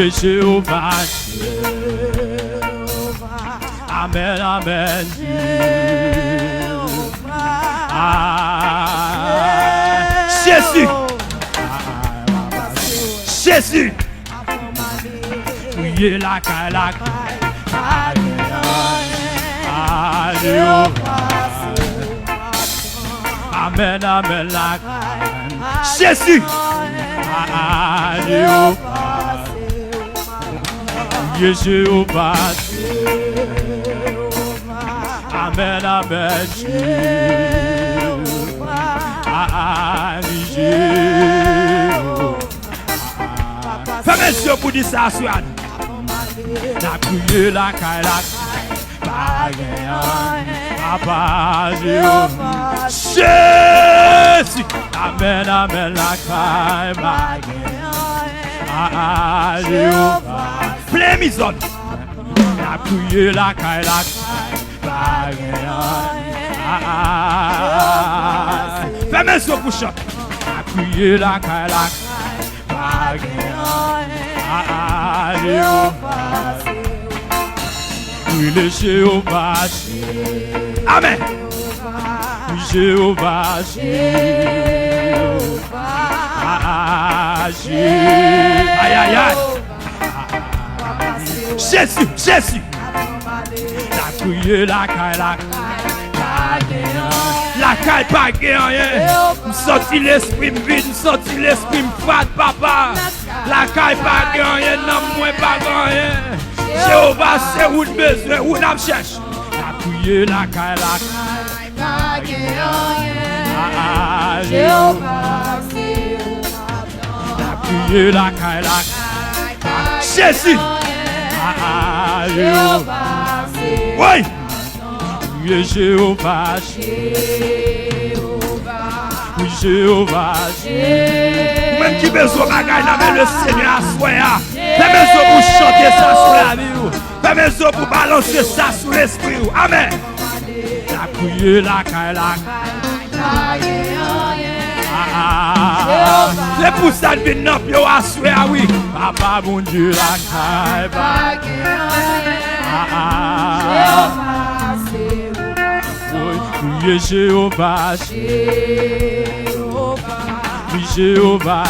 Jéhovah. Amen, amen. Jésus. Jésus. Priez la caille. Amen, amen, la Jésus. Jéhovah. Amen, amen. Fais mes yeux pour dire ça, Swan. La prière, la caille, Papa Jéhovah. Jésus. Amen, amen, la caille, Jéhovah. Plein mison. La prière, la caille, fais mes yeux pour chanter. La prière, la caille, Jéhovah. Oui, le Jéhovah. Amen. Jéhovah. Aïe, aïe, aïe. Jésus, Jésus. La prière, la caille, la caille pas rien. Sorti l'esprit vide, sorti l'esprit fat, papa. La caille pas rien, non, moi pas rien. Jéhovah, c'est où le besoin, où l'on cherche. La prière, la caille, Jéhovah, la prière, la caille, Jésus. Oui. Oui, Jéhovah. Oui, Jéhovah. Même qui besoin de bagaille, le Seigneur a soya. Fais besoin pour chanter ça sur la vie. Fais besoin pour balancer ça sur l'esprit. Amen. La prière, la caille, c'est pour ça que nous avons à soya, oui. Papa, mon Dieu, la caille. Oui, Jéhovah. Oui, Jéhovah.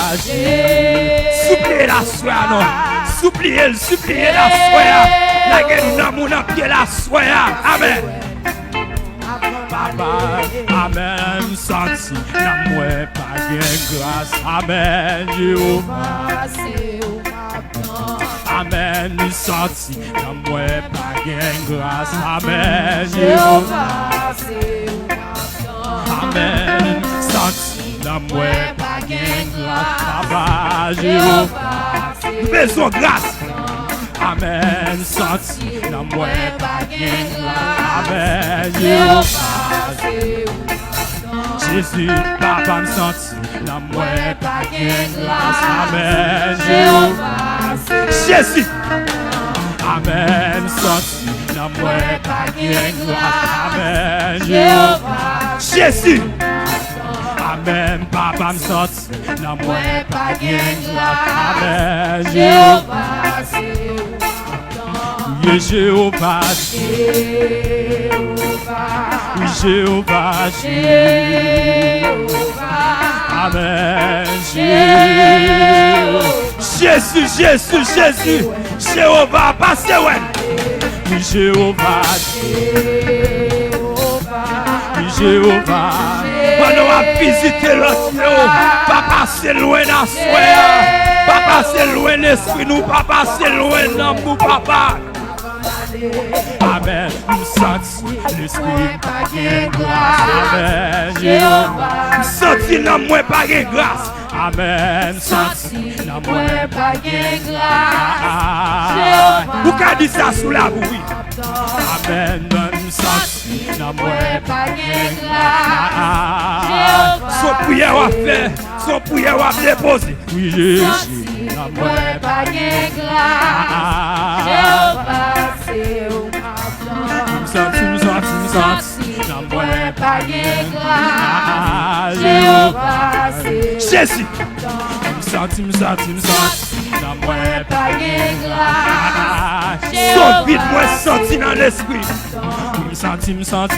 Suppliez la soya, non. Suppliez la soya. La gueule n'a mon pied la soya. Amen. Papa, amen, senti, la mouais pas bien grâce, amen, Jéhovah. Amen, senti, la mouais pas bien grâce, amen, Jéhovah. Amen, senti, la mouais pas bien grâce, papa, Jéhovah. Besoin grâce. Amen, senti, la mouais pas bien grâce, amen, Jéhovah. Jésus, papa me senti, la mouais pas bien grâce, amen, Jéhovah. Jésus, amen, senti, la mouais pas bien grâce, amen, Jéhovah. Jésus, amen, papa me senti, la mouais pas bien grâce, amen, Jéhovah. Jéhovah, Jéhovah, amen, Jésus, Jésus, Jésus, Jéhovah, passez ouais. Jéhovah, Jéhovah, pendant à visiter l'autre, pas passer loin à soi, pas passer loin l'esprit, nous pas passer loin l'amour, papa. Amen, nous sentons l'esprit pas de grâce. Amen, Jéhovah. Nous sentons l'amour pas de grâce. Amen, sentons l'amour pas de grâce. Vous pouvez dire ça sous la bouille. Amen, nous sentons l'amour pas de grâce. Son prière à faire, son prière à déposer. Oui, Jésus. L'amour pas de grâce. Jéhovah. Nous sentons l'amour pas de grâce. Jéhovah. Jésus. Nous senti, nan mwen pa gen grâce. Son vide moi senti dans l'esprit. Senti. Son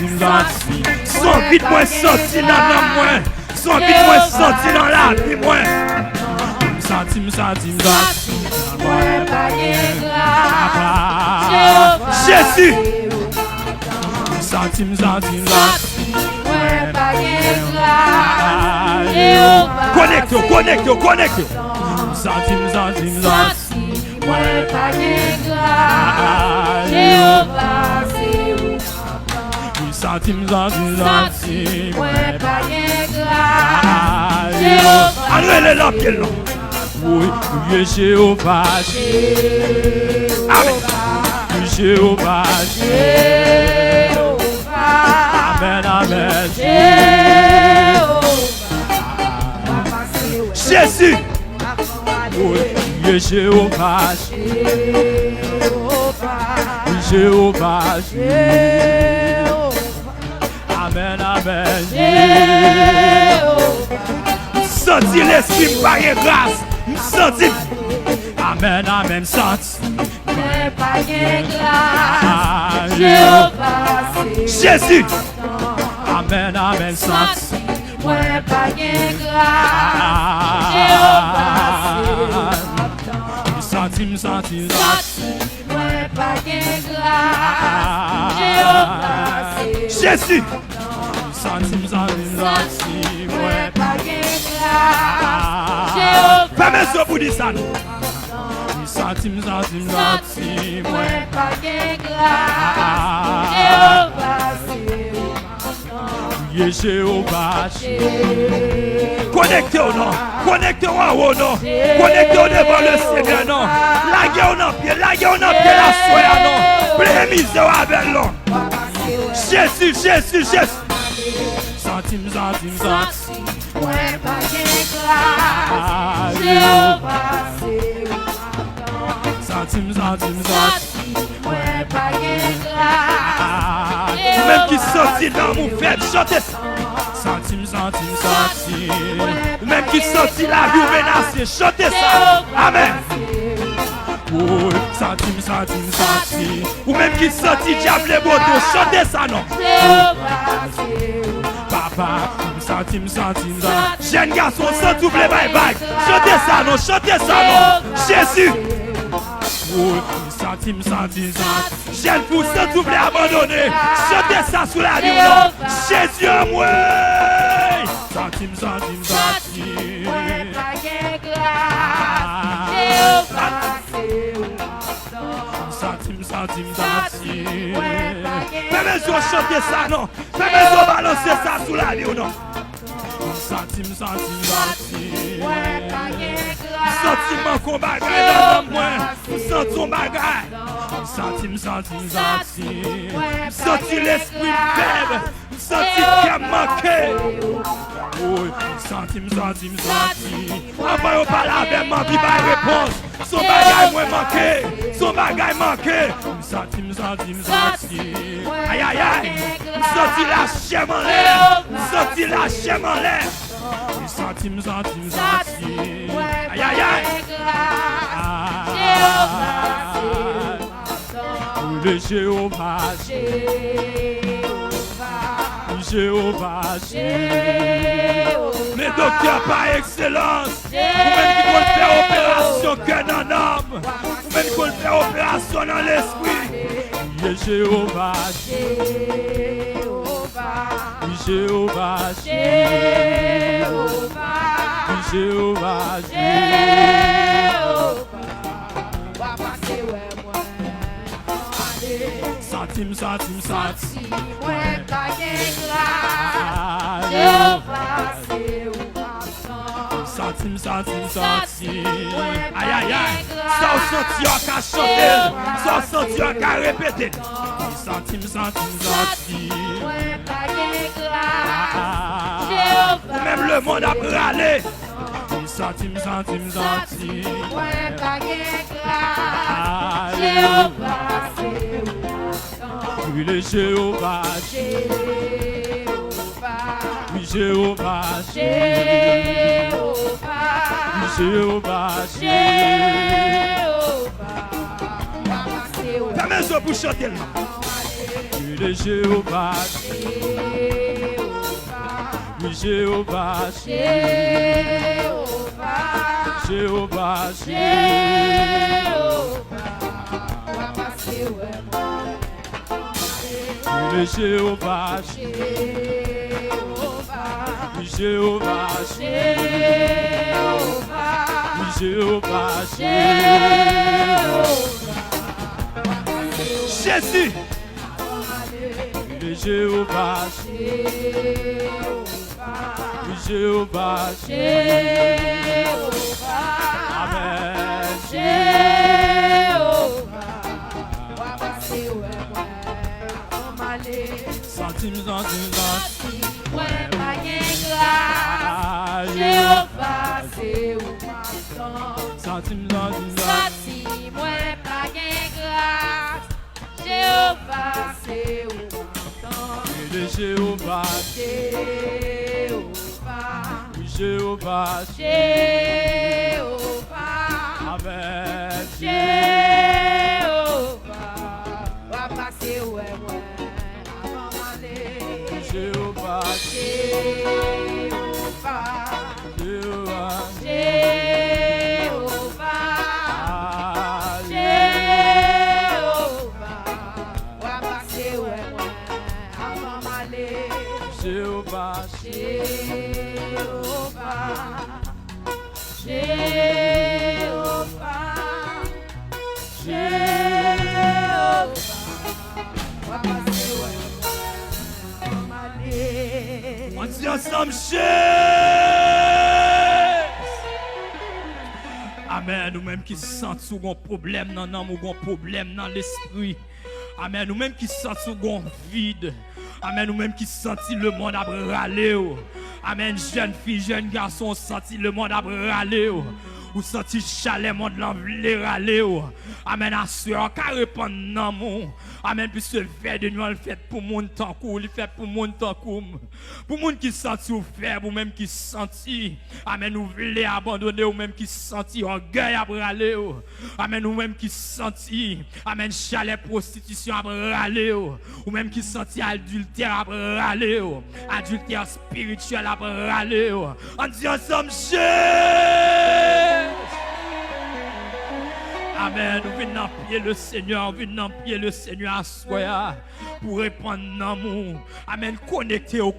vide moi senti dans l'âme moi. Son vide moi senti dans la vie moi. Senti, nan mwen pa gen grâce. Jésus. Senti. Mwen pa gen grâce. Jéhovah. Connecte. Senti. Mwen pa gen grâce. Jéhovah, c'est où. Senti. Mwen pa gen grâce. Jéhovah. Allez là pied là. Oui, Jéhovah. Amen. Jéhovah. Jéhovah. Amen. Jésus. Oui, Jéhovah. Jéhovah. Amen. Senti l'esprit par grâce. Senti. Amen. Senti. Mwen pa gen grâce. Jéhovah, c'est Jésus. Amen. Senti. Mwen pa gen grâce. Jéhovah, Senti. Mwen pa gen grâce. Jéhovah, c'est Jésus. Senti. Mwen pa gen grâce. Jéhovah, Fais-moi ça pour dire ça. Senti. mwen pa gen grâce. Jéhovah, c'est Jéhovah. Connectez-vous non. Connectez-vous en haut non. Connectez-vous devant le Seigneur non. Laguez-vous dans pied. Laguez-vous dans pied la soya non. Prémisez-vous avec l'homme. Jésus. Senti. Mwen pa gen grâce. Jéhovah, c'est Senti. Mwen pa gen grâce. Même qui sortit dans mon faible, chantez ça. Senti. Même qui sortit la vie menacée, chantez ça. Amen. Oui, senti. Ou même qui sortit diable et moto, chantez ça non. Jéhovah, c'est Papa. Senti. Jeune garçon, sans doubler bye. Chantez ça non. Jésus. Oui, senti. Jeune fou, sans doubler abandonné. Chantez ça sous la vie non. Jésus en moi. Senti. Mwen pa gen grâce. Jéhovah, c'est Senti. Mwen pa gen Fais-moi chanter ça non. Fais-moi balancer ça sous la vie non. Senti. Mwen pa gen grâce. Sentiment qu'on bagaille dans moi. Senti ton bagaille. Senti. Senti l'esprit faible. Senti qui a manqué. Oui, senti. Avant de parler avec moi, qui va réponse. Son bagaille moins manqué. Son bagaille manqué. Senti. Aïe. Senti la chair en l'air. Senti la chair en l'air. Senti. Aïe. Le Jéhovah. Les docteurs par excellence. Vous-même qui veulent faire opération cœur dans l'âme. Vous-même qui veulent faire opération dans l'esprit. Jéhovah. Senti. Mwen pa gen grâce. Jéhovah, c'est où. Senti. Aïe. Ça ou senti à chanter. Ça ou senti à répéter. Senti. Mwen pa gen grâce. Jéhovah, Même le monde a râlé. Senti. mwen pa gen grâce. Jéhovah, c'est où. Oui, le Jéhovah. Jéhovah, Jéhovah, Ta main sur pour chanter là. Tu es Jéhovah, oui Jéhovah, Jéhovah, tu es Jéhovah, oui Jéhovah, oui Jéhovah, Jésus. tu es Jéhovah, oui Jéhovah, Amen. Sentim dans une Jéhovah, c'est où ma sentim dans une Sati, moi pas gain grâce. Jéhovah, c'est où m'entend. tu es Jéhovah, Jéhovah, oui Jéhovah, Jéhovah, Amen. Jéhovah. Va passer ouais ouais avant m'aller. Jéhovah, Jéhovah, Jéhovah, Jéhovah, Jéhovah. Va passer ouais ouais avant m'aller. Jéhovah, Jéhovah, Jéhovah, Jéhovah. Va passer ouais avant m'aller. On dit ensemble, Jésus. Amen. Nous-mêmes qui sentons un problème dans l'âme ou un problème dans l'esprit. Amen. Nous-mêmes qui sentons un vide. Amen. Nous-mêmes qui sentons le monde à râler. Amen. Jeune fille, jeune garçon, senti le monde à râler. Ou senti chalet monde l'envler râler. Amen. À ceux qui répondent dans mon. Amen. Puis ce verre de nous, il fait pour mon temps court. Il fait pour mon temps court. Pour moun qui senti ou faible, ou même qui senti. Amen. Ou voulez abandonner, ou même qui senti orgueil à râler. Amen. Ou même qui senti. Amen. Chalet prostitution à râler. Ou même qui senti adultère à râler. Adultère spirituel à râler. On dit ensemble, Jésus. Amen. Nous venons prier le Seigneur. Nous venons prier le Seigneur à soi pour répondre l'amour. Amen. Connectez-vous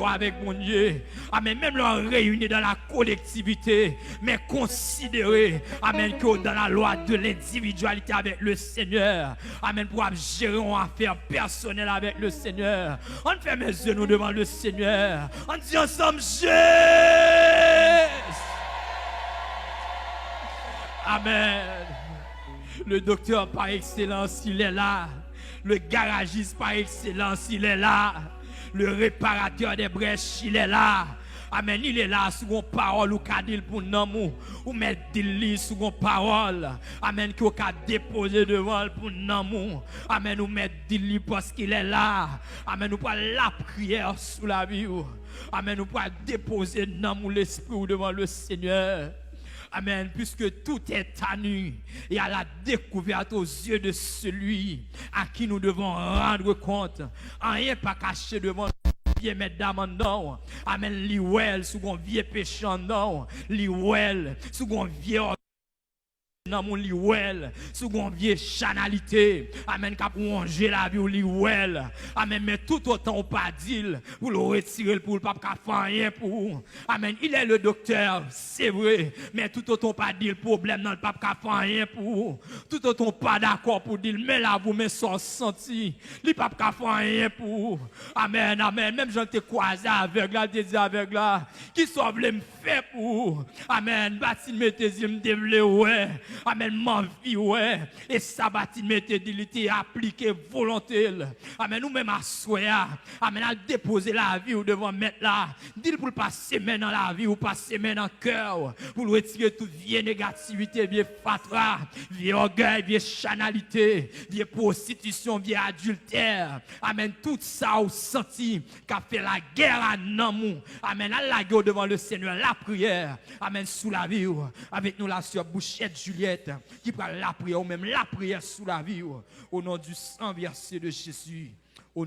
avec mon Dieu. Amen. Même leur réunir dans la collectivité. Mais considérez. Amen. Que dans la loi de l'individualité avec le Seigneur. Amen. Pour gérer une affaire personnelle avec le Seigneur. On fait mes yeux nous devant le Seigneur. On dit ensemble, Jésus. Amen. Le docteur par excellence, il est là. Le garagiste par excellence, il est là. Le réparateur des brèches, il est là. Amen. Il est là sur une parole ou qu'a dit pour nous. Ou mettre des lits sur une parole. Amen. Qui a déposé devant pour nous. Amen. Ou mettre des lits parce qu'il est là. Amen. Ou pas la prière sous la vie. Amen. Ou pas déposer dans l'esprit devant le Seigneur. Amen, puisque tout est à nu et à la découverte aux yeux de celui à qui nous devons rendre compte. Rien pas caché devant vieux mesdames non. Amen, li well sous un vieux péchant non. Li well sous un vieux dans mon li well sous une vieille chanalité. Amen, cap ronger la vie ou li well. Amen, mais tout autant pas dire pour le retirer pour le pas faire rien pour. Amen, il est le docteur, c'est vrai, mais tout autant pas dire le problème dans le pas faire rien pour. Tout autant pas d'accord pour dire mais là vous me sont senti, li pas faire rien pour. Amen, amen, même j'en t'ai croisé aveugle là, dit aveugle là, qui sont voulu me faire pour. Amen, bâti mettez me développer ouais. Amen, ma vie, ouais. Et sabbat, il mettait d'ilité, appliquer volonté. Amen, nous-mêmes à soya. Amen, à déposer la vie ou devant mettre là. Dis pour passer main dans la vie ou passer main dans le cœur. Pour retirer toute vieille négativité, vieille fatra, vieille orgueil, vieille chanalité, vieille prostitution, vieille adultère. Amen, tout ça ou senti qu'a fait la guerre à Namou. Amen, à la guerre devant le Seigneur, la prière. Amen, sous la vie. Avec nous la sœur Bouchette Juliette qui prend la prière ou même la prière sous la vie. Au nom du sang versé de Jésus.